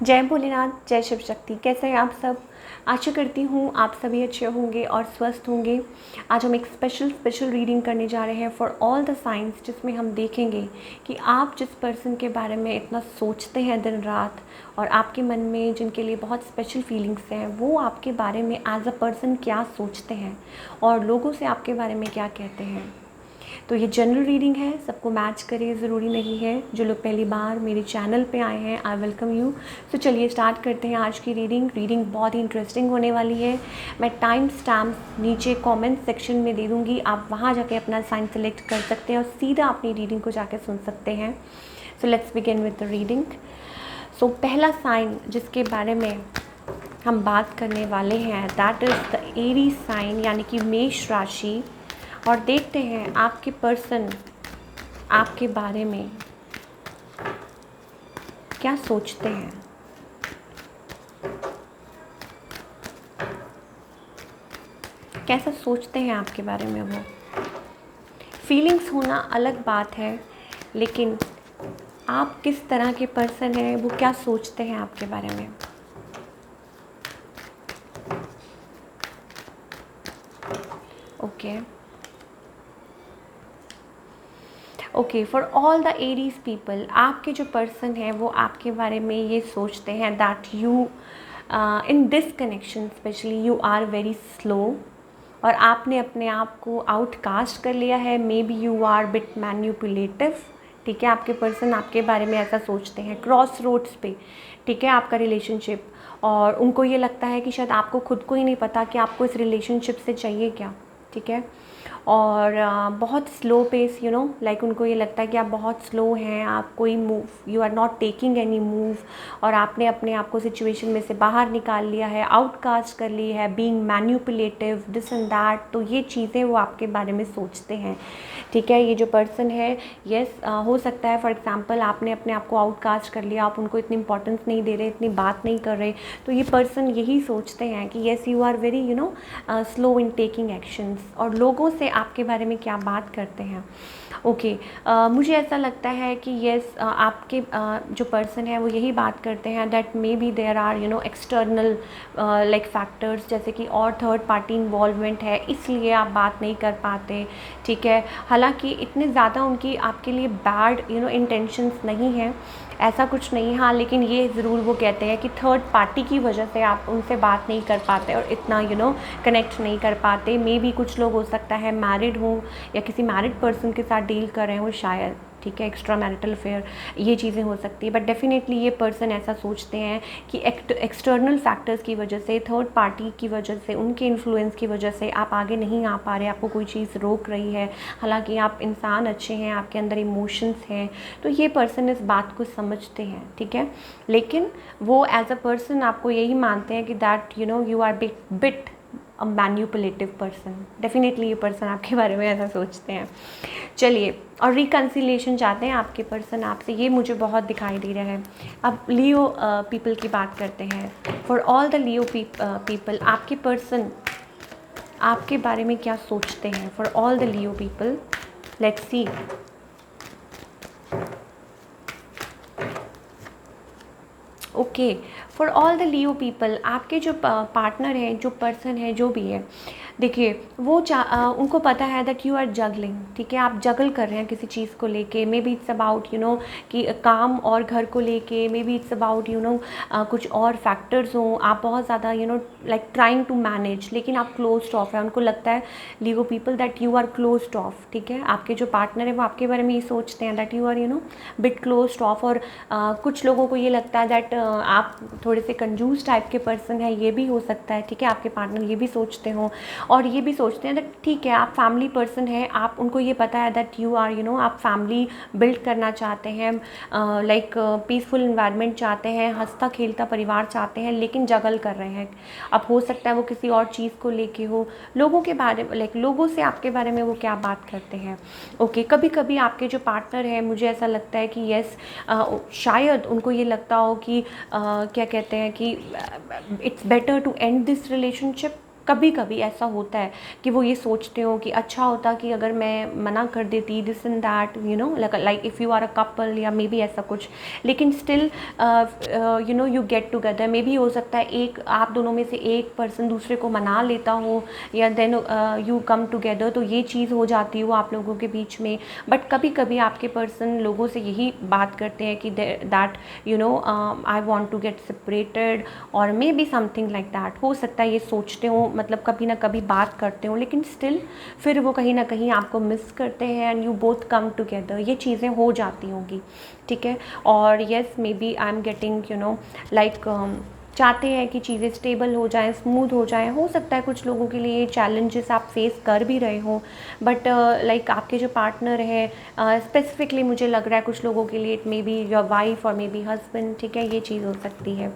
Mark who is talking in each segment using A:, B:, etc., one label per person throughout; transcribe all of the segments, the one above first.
A: जय भोलेनाथ, जय शिव शक्ति। कैसे हैं आप सब? आशा करती हूँ आप सभी अच्छे होंगे और स्वस्थ होंगे। आज हम एक स्पेशल रीडिंग करने जा रहे हैं फॉर ऑल द साइंस, जिसमें हम देखेंगे कि आप जिस पर्सन के बारे में इतना सोचते हैं दिन रात और आपके मन में जिनके लिए बहुत स्पेशल फीलिंग्स हैं, वो आपके बारे में एज अ पर्सन क्या सोचते हैं और लोगों से आपके बारे में क्या कहते हैं। तो ये जनरल रीडिंग है, सबको मैच करे ज़रूरी नहीं है। जो लोग पहली बार मेरे चैनल पे आए हैं, आई वेलकम यू। तो चलिए स्टार्ट करते हैं आज की रीडिंग बहुत ही इंटरेस्टिंग होने वाली है। मैं टाइम स्टैम्प नीचे कमेंट सेक्शन में दे दूँगी, आप वहाँ जाके अपना साइन सेलेक्ट कर सकते हैं और सीधा अपनी रीडिंग को जाके सुन सकते हैं। So let's begin with the reading. So पहला साइन जिसके बारे में हम बात करने वाले हैं, that is the Aries sign, यानी कि मेष राशि। और देखते हैं आपके पर्सन आपके बारे में क्या सोचते हैं। कैसा सोचते हैं आपके बारे में वो। फीलिंग्स होना अलग बात है, लेकिन आप किस तरह के पर्सन हैं, वो क्या सोचते हैं आपके बारे में। Okay, for all the Aries people, आपके जो पर्सन है वो आपके बारे में ये सोचते हैं that you in this connection specially you are very slow, और आपने अपने आप को आउटकास्ट कर लिया है। Maybe you are bit manipulative. ठीक है, आपके पर्सन आपके बारे में ऐसा सोचते हैं। क्रॉस रोड्स पे ठीक है आपका रिलेशनशिप, और उनको ये लगता है कि शायद आपको खुद को ही नहीं पता कि आपको इस रिलेशनशिप से चाहिए क्या। ठीक है, और बहुत स्लो पेस, लाइक उनको ये लगता है कि आप बहुत स्लो हैं, आप कोई move, you are not taking any move, और आपने अपने आप को सिचुएशन में से बाहर निकाल लिया है, आउटकास्ट कर ली है, being manipulative, this and that. तो ये चीज़ें वो आपके बारे में सोचते हैं। ठीक है, ये जो पर्सन है, यस हो सकता है फॉर एग्जांपल आपने अपने आप को आउटकास्ट कर लिया, आप उनको इतनी इंपॉर्टेंस नहीं दे रहे, इतनी बात नहीं कर रहे, तो ये पर्सन यही सोचते हैं कि yes you are very slow in taking actions. और लोगों से आपके बारे में क्या बात करते हैं। ओके, मुझे ऐसा लगता है कि येस आपके जो पर्सन है वो यही बात करते हैं that maybe there are external like factors, जैसे कि और थर्ड पार्टी इन्वॉल्वमेंट है, इसलिए आप बात नहीं कर पाते। ठीक है, हालांकि इतने ज़्यादा उनकी आपके लिए बैड इंटेंशंस नहीं है, ऐसा कुछ नहीं। हाँ, लेकिन ये ज़रूर वो कहते हैं कि थर्ड पार्टी की वजह से आप उनसे बात नहीं कर पाते और इतना कनेक्ट नहीं कर पाते। मे बी कुछ लोग हो सकता है मैरिड हों या किसी मैरिड पर्सन के साथ डील कर रहे हो शायद। ठीक है, एक्स्ट्रा मैरिटल अफेयर, ये चीज़ें हो सकती है। बट डेफिनेटली ये पर्सन ऐसा सोचते हैं कि एक्सटर्नल फैक्टर्स की वजह से, थर्ड पार्टी की वजह से, उनके इन्फ्लुएंस की वजह से आप आगे नहीं आ पा रहे, आपको कोई चीज़ रोक रही है। हालांकि आप इंसान अच्छे हैं, आपके अंदर इमोशंस हैं, तो ये पर्सन इस बात को समझते हैं। ठीक है, लेकिन वो एज अ पर्सन आपको यही मानते हैं कि that you are bit a manipulative person. Definitely ये पर्सन आपके बारे में ऐसा सोचते हैं। चलिए, और रिकन्सिलिएशन चाहते हैं आपके पर्सन आपसे, ये मुझे बहुत दिखाई दे रहा है। अब लियो पीपल की बात करते हैं। For all the Leo people, आपके पर्सन आपके बारे में क्या सोचते हैं। For all the Leo people, let's see. Okay, for all the Leo people, आपके जो पार्टनर हैं, जो पर्सन है, जो भी है, देखिए वो उनको पता है दैट यू आर जगलिंग। ठीक है, आप जगल कर रहे हैं किसी चीज़ को लेके। मे बी इट्स अबाउट कि काम और घर को लेके, मे बी इट्स अबाउट कुछ और फैक्टर्स हों, आप बहुत ज़्यादा लाइक ट्राइंग टू मैनेज, लेकिन आप क्लोज्ड ऑफ है। उनको लगता है Leo people that you are closed off. ठीक है, आपके जो पार्टनर है वो आपके बारे में ये सोचते हैं that you are bit closed off. और कुछ लोगों को ये लगता है दैट आप थोड़े से कंजूस टाइप के पर्सन हैं, ये भी हो सकता है। ठीक है, आपके पार्टनर ये भी सोचते हों, और ये भी सोचते हैं दैट ठीक है आप फैमिली पर्सन हैं, आप उनको ये पता है दैट यू आर आप फैमिली बिल्ड करना चाहते हैं, लाइक पीसफुल इन्वायरमेंट चाहते हैं, हंसता खेलता परिवार चाहते हैं, लेकिन जगल कर रहे हैं। अब हो सकता है वो किसी और चीज़ को लेके हो। लोगों के बारे में, लाइक लोगों से आपके बारे में वो क्या बात करते हैं। ओके, कभी कभी आपके जो पार्टनर है, मुझे ऐसा लगता है कि येस शायद उनको ये लगता हो कि क्या कहते हैं कि it's better to end this relationship. कभी कभी ऐसा होता है कि वो ये सोचते हो कि अच्छा होता कि अगर मैं मना कर देती, this and that, like if you are a couple या मे बी ऐसा कुछ। लेकिन still you get together, maybe हो सकता है एक आप दोनों में से एक पर्सन दूसरे को मना लेता हो, या देन यू कम टुगेदर, तो ये चीज़ हो जाती हो आप लोगों के बीच में। बट कभी कभी आपके पर्सन लोगों से यही बात करते हैं कि that I want to get separated, और maybe something like that. हो सकता है ये सोचते हो, मतलब कभी ना कभी बात करते हो, लेकिन स्टिल फिर वो कहीं ना कहीं आपको मिस करते हैं and you both come together. ये चीज़ें हो जाती होंगी, ठीक है। और yes, maybe I am getting like चाहते हैं कि चीज़ें स्टेबल हो जाएं, स्मूथ हो जाएं। हो सकता है कुछ लोगों के लिए चैलेंजेस आप फेस कर भी रहे हो, बट लाइक आपके जो पार्टनर है, स्पेसिफिकली मुझे लग रहा है कुछ लोगों के लिए it may be your wife और मे बी हस्बैंड, ठीक है, ये चीज़ हो सकती है।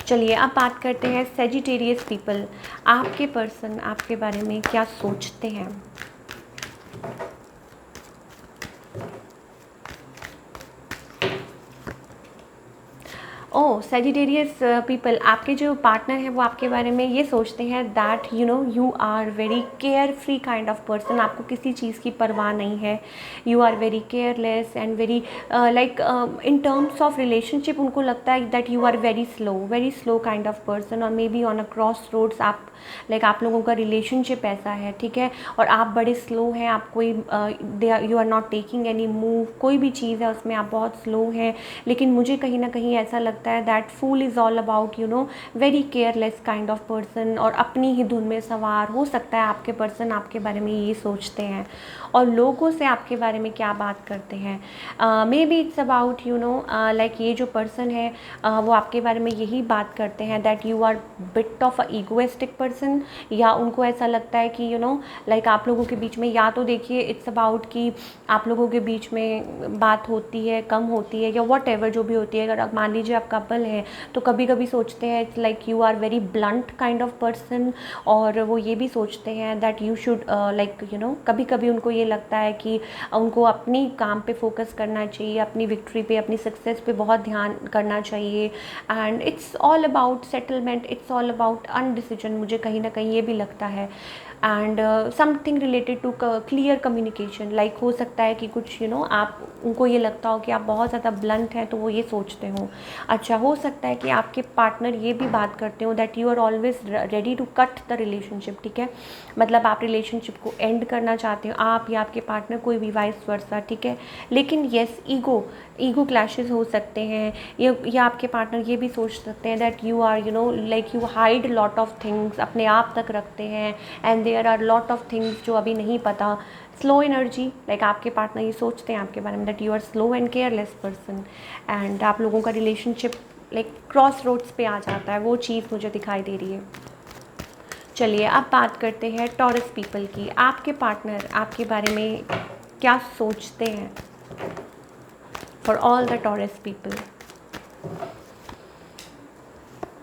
A: चलिए अब बात करते हैं सेजिटेरियस पीपल, आपके पर्सन आपके बारे में क्या सोचते हैं। ओह, सेजिटेरियस पीपल, आपके जो पार्टनर हैं वो आपके बारे में ये सोचते हैं that you are very carefree kind of person. आपको किसी चीज़ की परवाह नहीं है, you are very careless and very like in terms of relationship उनको लगता है that you are very slow kind of person, और maybe on a crossroads आप आप लोगों का रिलेशनशिप ऐसा है, ठीक है, और आप बड़े स्लो हैं। आप कोई you are not taking any move, कोई भी चीज़ है उसमें आप बहुत स्लो हैं। लेकिन मुझे कहीं ना कहीं ऐसा लगता है that fool is all about very careless kind of person, और अपनी ही धुन में सवार। हो सकता है आपके पर्सन आपके बारे में ये सोचते हैं, और लोगों से आपके बारे में क्या बात करते हैं। May be it's about like ये जो पर्सन है वो आपके बारे में यही बात करते हैं that you are bit of a egoistic person, या उनको ऐसा लगता है कि लाइक आप लोगों के बीच में, या तो देखिए इट्स अबाउट कि आप लोगों के बीच में बात होती है, कम होती है, या वॉट एवर जो भी होती है। अगर आप मान लीजिए आप कपल हैं तो कभी कभी सोचते हैं it's like you are very blunt kind of person, और वो ये भी सोचते हैं दैट यू शुड लाइक कभी कभी उनको ये लगता है कि उनको अपनी काम पे फोकस करना चाहिए, अपनी विक्ट्री पे, अपनी सक्सेस पे बहुत ध्यान करना चाहिए। And it's all about settlement, it's all about undecision, मुझे कहीं ना कहीं ये भी लगता है। And something related to clear communication, like हो सकता है कि कुछ आप उनको ये लगता हो कि आप बहुत ज़्यादा ब्लंट हैं, तो वो ये सोचते हो। अच्छा, हो सकता है कि आपके पार्टनर ये भी बात करते हो that you are always ready to cut the relationship, ठीक है, मतलब आप रिलेशनशिप को एंड करना चाहते हो, आप या आपके पार्टनर, कोई भी वाइस वर्सा, ठीक है। लेकिन येस, ईगो क्लैशेस हो सकते हैं, या आपके पार्टनर ये भी सोच सकते हैं that you are like you hide lot of things, अपने आप तक रखते हैं, and there are lot of things जो अभी नहीं पता। स्लो एनर्जी, लाइक आपके पार्टनर ये सोचते हैं आपके बारे में that you are slow and careless person, and आप लोगों का रिलेशनशिप लाइक क्रॉस रोड्स पे आ जाता है, वो चीज़ मुझे दिखाई दे रही है। चलिए अब बात करते हैं टॉरस पीपल की, आपके पार्टनर आपके बारे में क्या सोचते हैं। For all the taurus people,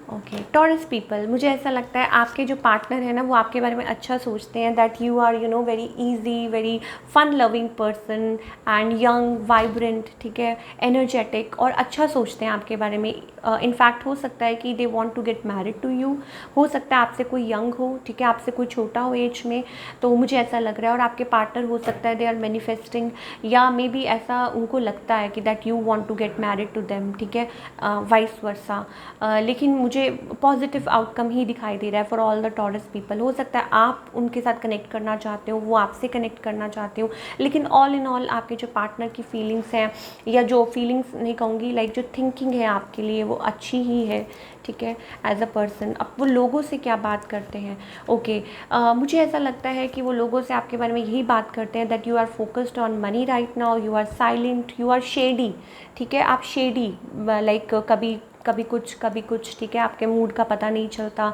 A: okay, taurus people, मुझे ऐसा लगता है आपके जो पार्टनर है ना वो आपके बारे में अच्छा सोचते हैं that you are very easy, very fun loving person and young, vibrant, ठीक है, एनर्जेटिक, और अच्छा सोचते हैं आपके बारे में। इनफैक्ट हो सकता है कि they want to get married to you, हो सकता है आपसे कोई यंग हो, ठीक है, आपसे कोई छोटा हो एज में, तो मुझे ऐसा लग रहा है। और आपके पार्टनर हो सकता है दे आर मैनिफेस्टिंग, या मे बी ऐसा उनको लगता है कि that you want to get married to them, ठीक है, वाइस वर्सा। लेकिन मुझे पॉजिटिव आउटकम ही दिखाई दे रहा है for all the taurus people. हो सकता है आप उनके साथ कनेक्ट करना चाहते हो, वो आपसे कनेक्ट करना चाहते हो, लेकिन ऑल इन ऑल आपके जो पार्टनर की फीलिंग्स हैं, या जो फीलिंग्स नहीं कहूँगी, लाइक जो थिंकिंग है आपके लिए वो अच्छी ही है, ठीक है, एज अ पर्सन। अब वो लोगों से क्या बात करते हैं, ओके, मुझे ऐसा लगता है कि वो लोगों से आपके बारे में यही बात करते हैं that you are focused on money right now, you are silent, you are shady, ठीक है, आप शेडी, लाइक कभी कुछ, ठीक है, आपके मूड का पता नहीं चलता।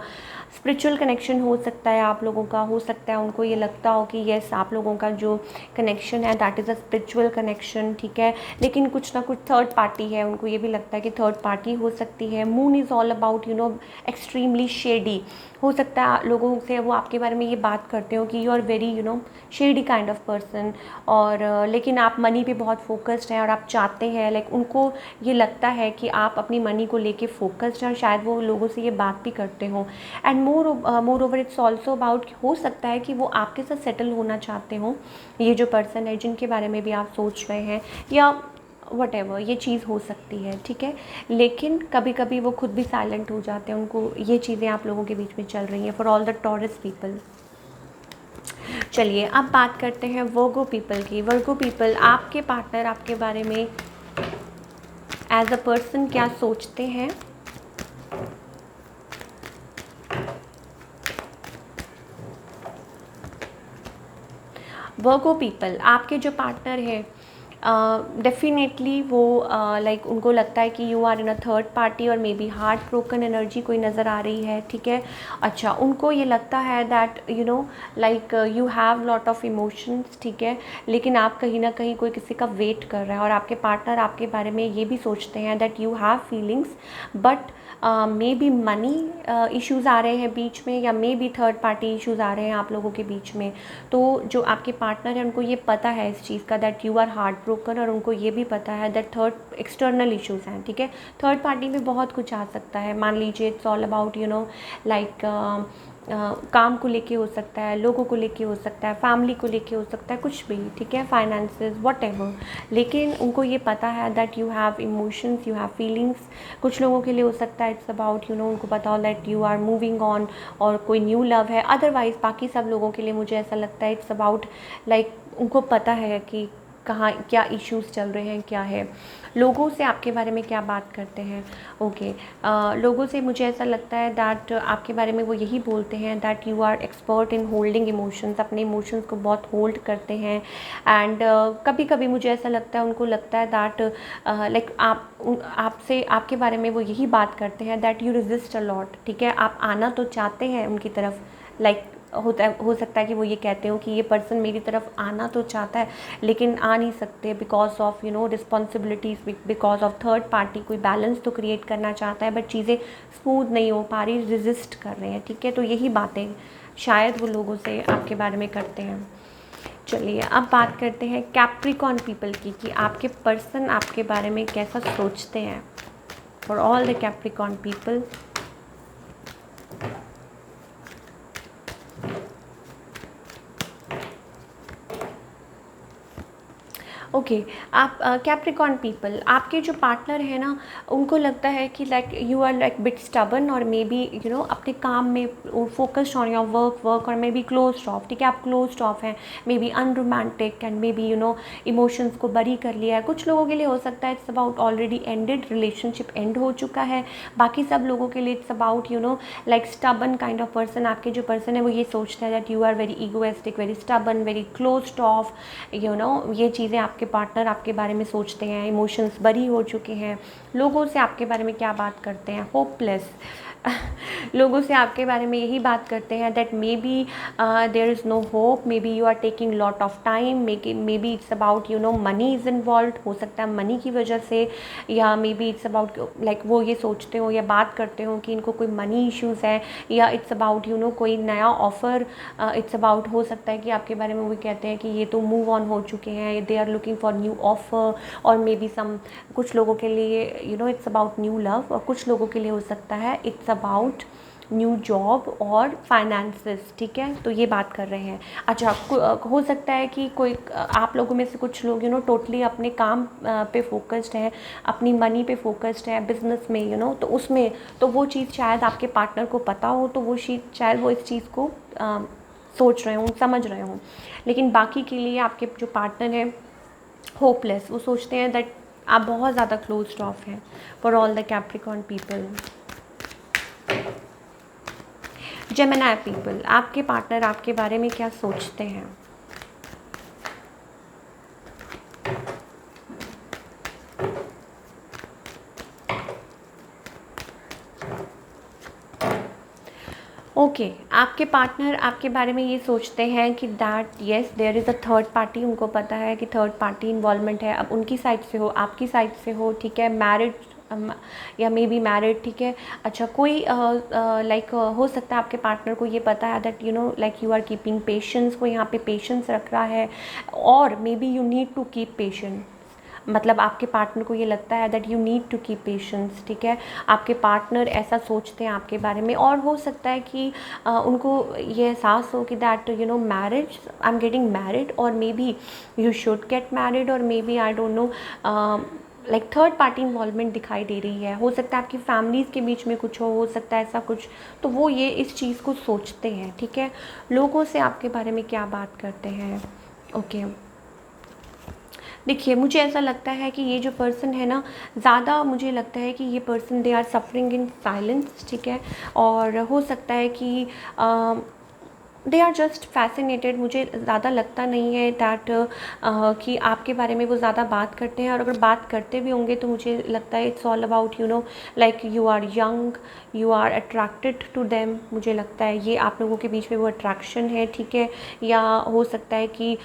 A: स्पिरिचुअल कनेक्शन हो सकता है आप लोगों का, हो सकता है उनको ये लगता हो कि येस आप लोगों का जो कनेक्शन है that is a spiritual connection, ठीक है, लेकिन कुछ ना कुछ थर्ड पार्टी है, उनको ये भी लगता है कि थर्ड पार्टी हो सकती है। Moon is all about extremely shady, हो सकता है लोगों से वो आपके बारे में ये बात करते हो कि you are very shady kind of person, और लेकिन आप मनी पे बहुत फोकस्ड हैं, और आप चाहते हैं, लाइक उनको ये लगता है कि आप अपनी मनी को को लेके फोकस्ड हैं और शायद वो लोगों से ये बात भी करते हों। And more over it's also about, हो सकता है कि वो आपके साथ सेटल होना चाहते हों, ये जो पर्सन है जिनके बारे में भी आप सोच रहे हैं, या वटेवर ये चीज़ हो सकती है, ठीक है। लेकिन कभी कभी वो खुद भी साइलेंट हो जाते हैं, उनको ये चीज़ें आप लोगों के बीच में चल रही हैं for all the taurus people. चलिए अब बात करते हैं वर्गो पीपल की। वर्गो पीपल, आपके पार्टनर आपके बारे में एज अ पर्सन क्या सोचते हैं। वर्गो पीपल, आपके जो पार्टनर है डेफिनेटली वो लाइक उनको लगता है कि you are in a third party और maybe heartbroken energy कोई नज़र आ रही है, ठीक है। अच्छा, उनको ये लगता है that you know like you have lot of emotions, ठीक है, लेकिन आप कहीं ना कहीं कोई किसी का वेट कर रहे हैं, और आपके पार्टनर आपके बारे में ये भी सोचते हैं that you have feelings, but maybe money issues आ रहे हैं बीच में, या maybe third party issues आ रहे हैं आप लोगों के बीच में। तो जो आपके पार्टनर हैं उनको ये पता है इस चीज़ का that you are heartbroken, और उनको ये भी पता है दैट थर्ड एक्सटर्नल इश्यूज़ हैं, ठीक है। थर्ड पार्टी में बहुत कुछ आ सकता है, मान लीजिए it's all about you know like काम को लेके हो सकता है, लोगों को लेके हो सकता है, फैमिली को लेके हो सकता है, कुछ भी, ठीक है, फाइनेंसेस व्हाटएवर। लेकिन उनको ये पता है that you have emotions, you have feelings. कुछ लोगों के लिए हो सकता है इट्स अबाउट यू नो उनको पता हो that you are moving on और कोई न्यू लव है। अदरवाइज़ बाकी सब लोगों के लिए मुझे ऐसा लगता है इट्स अबाउट लाइक उनको पता है कि कहाँ क्या इश्यूज़ चल रहे हैं, क्या है। लोगों से आपके बारे में क्या बात करते हैं, ओके। लोगों से मुझे ऐसा लगता है दैट आपके बारे में वो यही बोलते हैं that you are expert in holding emotions, अपने इमोशंस को बहुत होल्ड करते हैं। एंड कभी कभी मुझे ऐसा लगता है उनको लगता है दैट लाइक आपसे आपके बारे में वो यही बात करते हैं that you resist a lot, ठीक है। आप आना तो चाहते हैं उनकी तरफ, लाइक हो सकता है कि वो ये कहते हो कि ये पर्सन मेरी तरफ आना तो चाहता है लेकिन आ नहीं सकते because of you no responsibilities, because of third party. कोई बैलेंस तो क्रिएट करना चाहता है बट चीज़ें स्मूथ नहीं हो पा रही, रेजिस्ट कर रहे हैं, ठीक है। तो यही बातें शायद वो लोगों से आपके बारे में करते हैं। चलिए अब बात करते हैं कैप्रिकॉर्न पीपल की, कि आपके पर्सन आपके बारे में कैसा सोचते हैं। For all the Capricorn people, okay आप कैप्रिकॉर्न पीपल, आपके जो पार्टनर है ना उनको लगता है कि like you are like bit stubborn, और मे बी यू नो अपने काम में फोकस्ड ऑन योर वर्क और मे बी क्लोज्ड ऑफ, ठीक है। आप क्लोज्ड ऑफ हैं, may be unromantic, and may be you no emotions को बरी कर लिया है। कुछ लोगों के लिए हो सकता है it's about already ended, relationship end हो चुका है। बाकी सब लोगों के लिए it's about you know like stubborn kind of person. आपके जो पर्सन है वो ये सोचता है that you are very egoistic, very stubborn, very closed off, you know ये चीज़ें आपके पार्टनर आपके बारे में सोचते हैं। इमोशंस बरी हो चुके हैं। लोगों से आपके बारे में क्या बात करते हैं, होपलेस। लोगों से आपके बारे में यही बात करते हैं that maybe there is no hope, maybe you are taking lot of time, maybe it's about you know money is involve, हो सकता है मनी की वजह से, या maybe it's about like वो ये सोचते हो या बात करते हो कि इनको कोई मनी इश्यूज़ है, या इट्स अबाउट यू नो कोई नया ऑफ़र, इट्स अबाउट हो सकता है कि आपके बारे में वो कहते हैं कि ये तो मूव ऑन हो चुके हैं, they are looking for new offer, और मे बी सम कुछ लोगों के लिए you know it's about new love, और कुछ लोगों के लिए हो सकता है इट्स अबाउट न्यू जॉब और फाइनेंसेस, ठीक है। तो ये बात कर रहे हैं। अच्छा, हो सकता है कि कोई आप लोगों में से कुछ लोग यू नो टोटली अपने काम पे फोकस्ड हैं, अपनी मनी पे फोकस्ड है, बिजनेस में यू नो, तो उसमें तो वो चीज़ शायद आपके पार्टनर को पता हो, तो वो शायद वो इस चीज़ को सोच रहे हों, समझ रहे हों। लेकिन बाकी के लिए आपके जो पार्टनर है होपलेस, वो सोचते हैं दैट आप बहुत ज़्यादा क्लोज्ड ऑफ हैं। For all the Capricorn people, Gemini people, आपके पार्टनर आपके बारे में क्या सोचते हैं। ओके, आपके पार्टनर आपके बारे में ये सोचते हैं कि that yes there is a third party. उनको पता है कि थर्ड पार्टी इन्वॉल्वमेंट है, अब उनकी साइड से हो, आपकी साइड से हो, ठीक है, मैरिड या मे बी मैरिड, ठीक है। अच्छा, कोई लाइक हो सकता है आपके पार्टनर को ये पता है that you know like you are keeping patience, को यहाँ पे पेशेंस रख रहा है, और maybe you need to keep patience. मतलब आपके पार्टनर को ये लगता है that you need to keep patience, ठीक है। आपके पार्टनर ऐसा सोचते हैं आपके बारे में, और हो सकता है कि उनको ये एहसास हो कि that you know marriage, I am getting married, और maybe you should get married, और maybe I don't know like third party involvement दिखाई दे रही है। हो सकता है आपकी फैमिलीज़ के बीच में कुछ हो सकता है ऐसा कुछ, तो वो ये इस चीज़ को सोचते हैं, ठीक है। लोगों से आपके बारे में क्या बात करते हैं, ओके। देखिए, मुझे ऐसा लगता है कि ये जो पर्सन है ना, ज़्यादा मुझे लगता है कि ये person they are suffering in silence, ठीक है। और हो सकता है कि दे आर जस्ट फैसिनेटेड। मुझे ज़्यादा लगता नहीं है दैट कि आपके बारे में वो ज़्यादा बात करते हैं, और अगर बात करते भी होंगे तो मुझे लगता है it's all about you know like you are young, you are attracted to them. मुझे लगता है ये आप लोगों के बीच में वो अट्रैक्शन है, ठीक है। या हो सकता है कि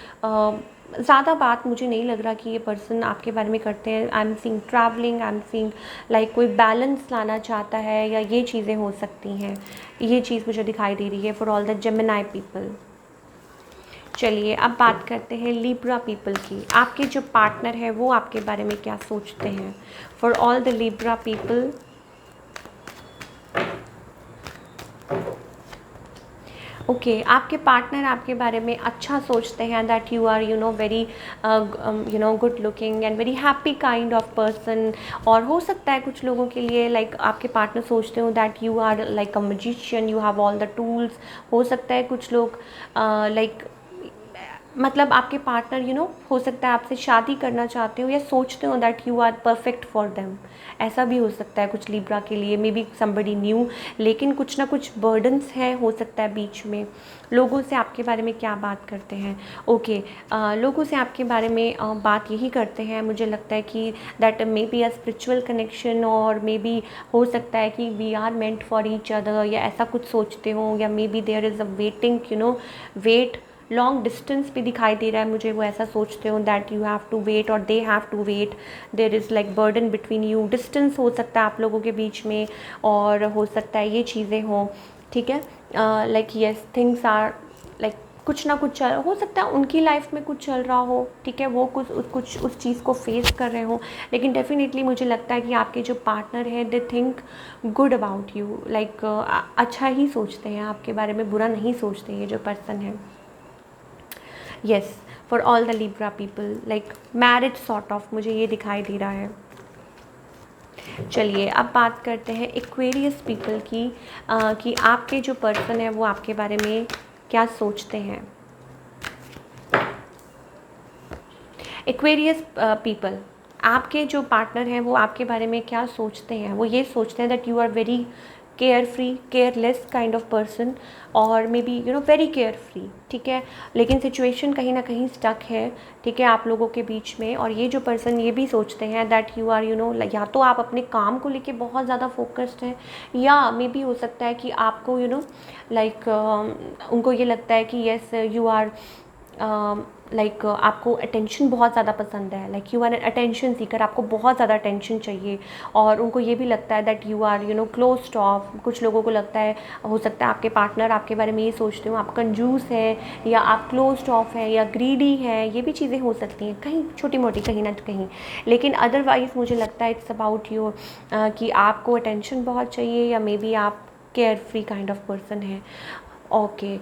A: ज़्यादा बात मुझे नहीं लग रहा कि ये पर्सन आपके बारे में करते हैं। I am seeing travelling, I am seeing like कोई बैलेंस लाना चाहता है, या ये चीज़ें हो सकती हैं। ये चीज़ मुझे दिखाई दे रही है for all the Gemini people. चलिए अब बात करते हैं लिब्रा पीपल की। आपके जो पार्टनर है वो आपके बारे में क्या सोचते हैं, for all the Libra people. Okay, आपके पार्टनर आपके बारे में अच्छा सोचते हैं, that you are you know very you know good looking and very happy kind of person. और हो सकता है कुछ लोगों के लिए लाइक आपके पार्टनर सोचते हो that you are like a magician, you have all the tools. हो सकता है कुछ लोग लाइक मतलब आपके पार्टनर यू नो हो सकता है आपसे शादी करना चाहते हो, या सोचते हो that you are perfect for them. ऐसा भी हो सकता है कुछ लिब्रा के लिए, मे बी समबडी न्यू, लेकिन कुछ ना कुछ बर्डन्स हैं हो सकता है बीच में। लोगों से आपके बारे में क्या बात करते हैं, ओके। लोगों से आपके बारे में बात यही करते हैं, मुझे लगता है कि that maybe a spiritual connection, और मे बी हो सकता है कि we are meant for each other, या ऐसा कुछ सोचते हो। या maybe there is a waiting you know wait, long distance भी दिखाई दे रहा है मुझे, वो ऐसा सोचते हो that you have to wait और they have to wait, there is like burden between you. Distance हो सकता है आप लोगों के बीच में, और हो सकता है ये चीज़ें हों, ठीक है। Like yes things are like कुछ ना कुछ चल हो सकता है उनकी लाइफ में कुछ चल रहा हो, ठीक है। वो कुछ उस चीज़ को फेस कर रहे हो, लेकिन डेफिनेटली मुझे लगता है कि आपके जो पार्टनर है they think good about you, like अच्छा ही सोचते हैं आपके बारे में, बुरा नहीं सोचते ये जो पर्सन है। Yes, for all the Libra people like marriage sort of मुझे ये दिखाई दे रहा है। चलिए अब बात करते हैं एक्वेरियस पीपल की, कि आपके जो पर्सन है वो आपके बारे में क्या सोचते हैं। एक्वेरियस पीपल, आपके जो पार्टनर हैं वो आपके बारे में क्या सोचते हैं। वो ये सोचते हैं that you are very carefree, careless kind of person, और maybe you know very carefree, ठीक है। लेकिन सिचुएशन कहीं ना कहीं स्टक है, ठीक है, आप लोगों के बीच में। और ये जो पर्सन ये भी सोचते हैं that you are you know या तो आप अपने काम को लेके बहुत ज़्यादा फोकस्ड हैं, या मे बी हो सकता है कि आपको यू नो लाइक उनको ये लगता है कि येस यू आर लाइक आपको अटेंशन बहुत ज़्यादा पसंद है, like you are an attention seeker, आपको बहुत ज़्यादा अटेंशन चाहिए। और उनको ये भी लगता है that you are you know closed off. कुछ लोगों को लगता है, हो सकता है आपके पार्टनर आपके बारे में ये सोचते हो आप कंजूस हैं, या आप क्लोज्ड ऑफ हैं, या ग्रीडी हैं। ये भी चीज़ें हो सकती हैं कहीं छोटी मोटी कहीं ना कहीं, लेकिन अदरवाइज़ मुझे लगता है इट्स अबाउट यू कि आपको अटेंशन बहुत चाहिए, या मे बी आप care free kind of person है, ओके।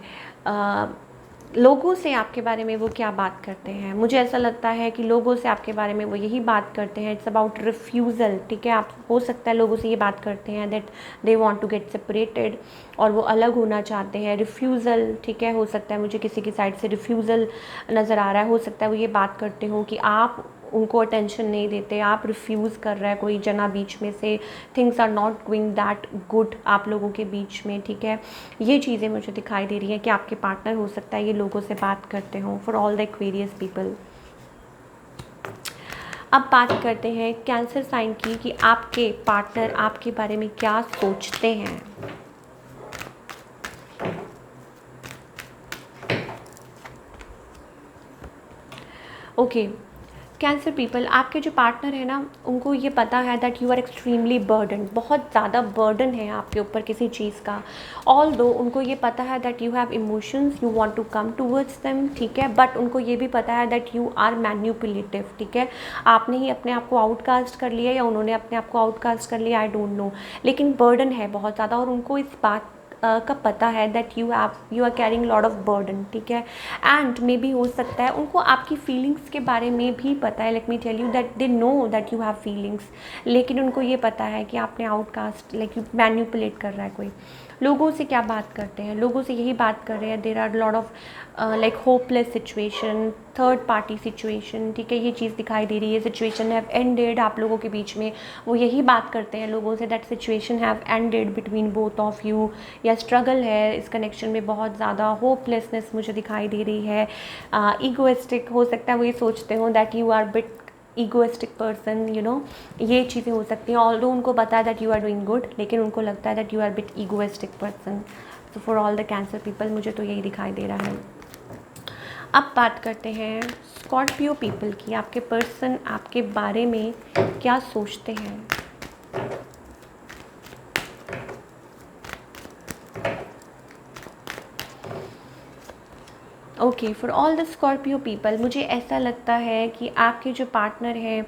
A: लोगों से आपके बारे में वो क्या बात करते हैं, मुझे ऐसा लगता है कि लोगों से आपके बारे में वो यही बात करते हैं, इट्स अबाउट रिफ्यूज़ल, ठीक है। आप हो सकता है लोगों से ये बात करते हैं that they want to get separated, और वो अलग होना चाहते हैं, रिफ्यूज़ल, ठीक है। हो सकता है मुझे किसी की साइड से रिफ्यूज़ल नज़र आ रहा है। हो सकता है वो ये बात करते हो कि आप उनको अटेंशन नहीं देते, आप रिफ्यूज़ कर रहा है कोई जना बीच में से, things are not going that good आप लोगों के बीच में, ठीक है। ये चीज़ें मुझे दिखाई दे रही हैं कि आपके पार्टनर हो सकता है ये लोगों से बात करते हों, for all the Aquarius people. अब बात करते हैं कैंसर साइन की, कि आपके पार्टनर आपके बारे में क्या सोचते हैं। ओके, कैंसर पीपल, आपके जो पार्टनर है ना, उनको ये पता है that you are extremely burden, बहुत ज़्यादा बर्डन है आपके ऊपर किसी चीज़ का। ऑल दो उनको ये पता है that you have emotions, you want to come towards them, ठीक है, बट उनको ये भी पता है दैट यू आर मैन्युपुलेटिव, ठीक है। आपने ही अपने आप को आउटकास्ट कर लिया या उन्होंने अपने आप को आउटकास्ट कर लिया, आई डोंट नो, लेकिन बर्डन है बहुत ज़्यादा और उनको इस बात का पता है that you are caring lot of burden, ठीक है। एंड मे बी हो सकता है उनको आपकी फीलिंग्स के बारे में भी पता है, let me tell you that they know that you have feelings, लेकिन उनको ये पता है कि आपने आउटकास्ट लाइक यू मैन्युपुलेट कर रहा है कोई। लोगों से क्या बात करते हैं, लोगों से यही बात कर रहे हैं, there are lot of like hopeless situation, third party situation, ठीक है, ये चीज़ दिखाई दे रही है, सिचुएशन हैव एंडेड आप लोगों के बीच में, वो यही बात करते हैं लोगों say that situation have ended between both of you, या स्ट्रगल है इस कनेक्शन में, बहुत ज़्यादा होपलेसनेस मुझे दिखाई दे रही है। ईगोइस्टिक हो सकता है वो ये सोचते हो that you are bit egoistic person, you know, ये चीज़ें हो सकती हैं। ऑल्दो उनको पता है that you are doing good, लेकिन उनको लगता है that you are bit egoistic person. So for all the Cancer people मुझे तो यही दिखाई दे रहा है। अब बात करते हैं स्कॉर्पियो पीपल की, आपके पर्सन आपके बारे में क्या सोचते हैं। Okay, for all the Scorpio people मुझे ऐसा लगता है कि आपके जो पार्टनर हैं,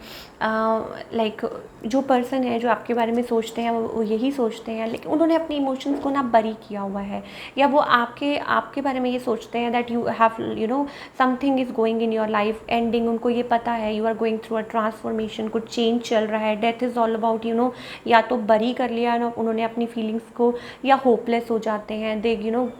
A: लाइक जो पर्सन है जो आपके बारे में सोचते हैं वो यही सोचते हैं, लेकिन उन्होंने अपने इमोशंस को ना बरी किया हुआ है, या वो आपके बारे में ये सोचते हैं that you have you know something is going in your life ending. उनको ये पता है you are going through a transformation, कुछ चेंज चल रहा है, death is all about you know, या तो बरी कर लिया ना उन्होंने अपनी फीलिंग्स को, या होपलेस हो जाते हैं, दे यू नो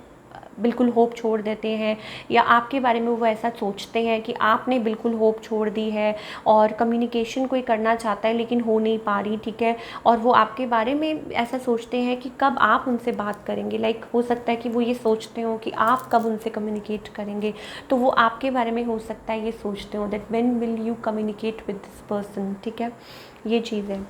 A: बिल्कुल होप छोड़ देते हैं, या आपके बारे में वो ऐसा सोचते हैं कि आपने बिल्कुल होप छोड़ दी है और कम्युनिकेशन कोई करना चाहता है लेकिन हो नहीं पा रही, ठीक है, और वो आपके बारे में ऐसा सोचते हैं कि कब आप उनसे बात करेंगे, लाइक हो सकता है कि वो ये सोचते हो कि आप कब उनसे कम्युनिकेट करेंगे, तो वो आपके बारे में हो सकता है ये सोचते हो that when will you communicate with this person, ठीक है, ये चीज़ है।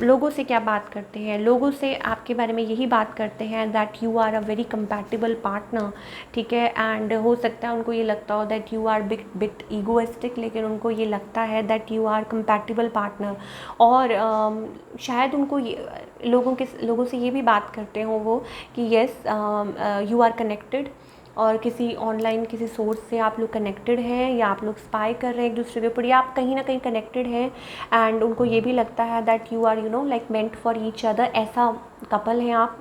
A: लोगों से क्या बात करते हैं, लोगों से आपके बारे में यही बात करते हैं that you are a very compatible partner, ठीक है, एंड हो सकता है उनको ये लगता हो that you are bit egoistic, लेकिन उनको ये लगता है that you are compatible partner. और शायद उनको लोगों से ये भी बात करते हो वो कि येस यू आर कनेक्टेड, और किसी ऑनलाइन किसी सोर्स से आप लोग कनेक्टेड हैं, या आप लोग स्पाई कर रहे हैं एक दूसरे के ऊपर, या आप कहीं ना कहीं कनेक्टेड हैं, एंड उनको ये भी लगता है that you are you know like meant for each other, ऐसा कपल हैं आप,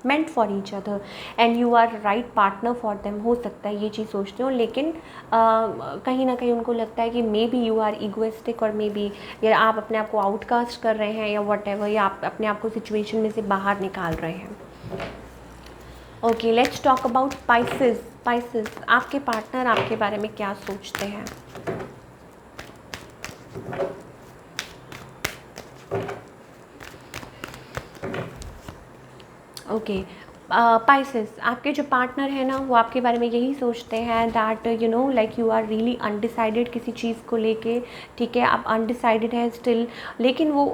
A: meant for each other and you are right partner for them, हो सकता है ये चीज़ सोचते हो, लेकिन कहीं ना कहीं उनको लगता है कि maybe you are egoistic, और मे बी या आप अपने आप को आउटकास्ट कर रहे हैं या वट एवर, या आप अपने आप को सिचुएशन में से बाहर निकाल रहे हैं। Okay, let's talk about spices. आपके पार्टनर आपके बारे में क्या सोचते हैं। ओके, पाइसेस, आपके जो पार्टनर है ना वो आपके बारे में यही सोचते हैं that you know like you are really undecided किसी चीज़ को लेके, ठीक है, आप अनडिसाइडेड हैं स्टिल, लेकिन वो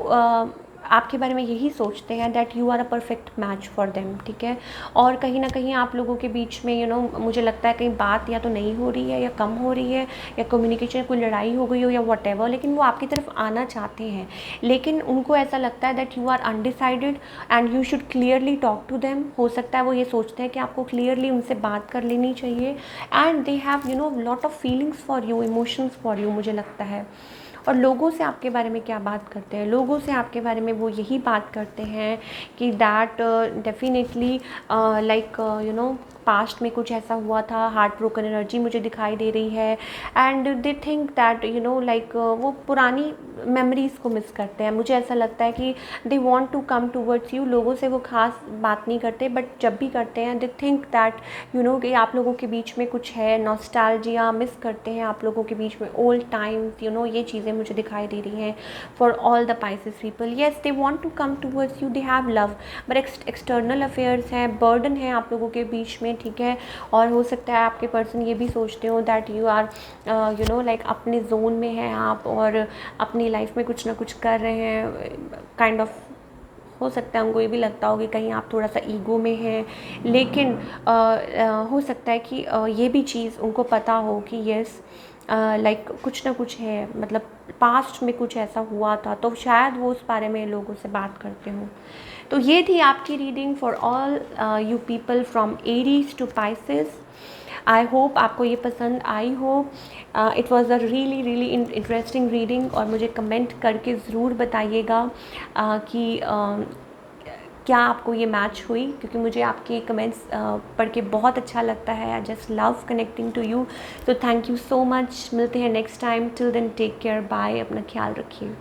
A: आपके बारे में यही सोचते हैं that you are a perfect match for them, ठीक है, और कहीं ना कहीं आप लोगों के बीच में यू नो मुझे लगता है कहीं बात या तो नहीं हो रही है या कम हो रही है, या कम्युनिकेशन कोई लड़ाई हो गई हो या वट एवर, लेकिन वो आपकी तरफ आना चाहते हैं, लेकिन उनको ऐसा लगता है that you are undecided and you should clearly talk to them. हो सकता है वो ये सोचते हैं कि आपको क्लियरली उनसे बात कर लेनी चाहिए, and they have you know lot of feelings for you, emotions for you, मुझे लगता है। और लोगों से आपके बारे में क्या बात करते हैं, लोगों से आपके बारे में वो यही बात करते हैं कि that definitely like you know past में कुछ ऐसा हुआ था, हार्ट ब्रोकन एनर्जी मुझे दिखाई दे रही है, and they think that you know like वो पुरानी मेमोरीज़ को मिस करते हैं। मुझे ऐसा लगता है कि they want to come towards you, लोगों से वो खास बात नहीं करते, बट जब भी करते हैं they think that you no कि आप लोगों के बीच में कुछ है, नॉस्टैल्जिया मिस करते हैं आप लोगों के बीच में, ओल्ड टाइम्स, यू नो, ये चीज़ें मुझे दिखाई दे रही हैं for all the Pisces people. Yes, they want to come towards you, they have love, but external affairs हैं, बर्डन है आप लोगों के बीच में, ठीक है, और हो सकता है आपके पर्सन ये भी सोचते हो that you are you know like अपने जोन में हैं आप, और अपनी लाइफ में कुछ ना कुछ कर रहे हैं, काइंड ऑफ हो सकता है उनको ये भी लगता हो कि कहीं आप थोड़ा सा ईगो में हैं, लेकिन हो सकता है कि ये भी चीज़ उनको पता हो कि येस लाइक कुछ ना कुछ है, मतलब पास्ट में कुछ ऐसा हुआ था, तो शायद वो उस बारे में लोगों से बात करते हो। तो ये थी आपकी reading for all you people from Aries to Pisces. I hope आपको ये पसंद आई हो। It was a really really interesting reading, और मुझे कमेंट करके ज़रूर बताइएगा कि क्या आपको ये मैच हुई, क्योंकि मुझे आपके कमेंट्स पढ़ के बहुत अच्छा लगता है। I just love connecting to you. तो थैंक यू सो मच। मिलते हैं next time. Till then take care, bye. अपना ख्याल रखिए।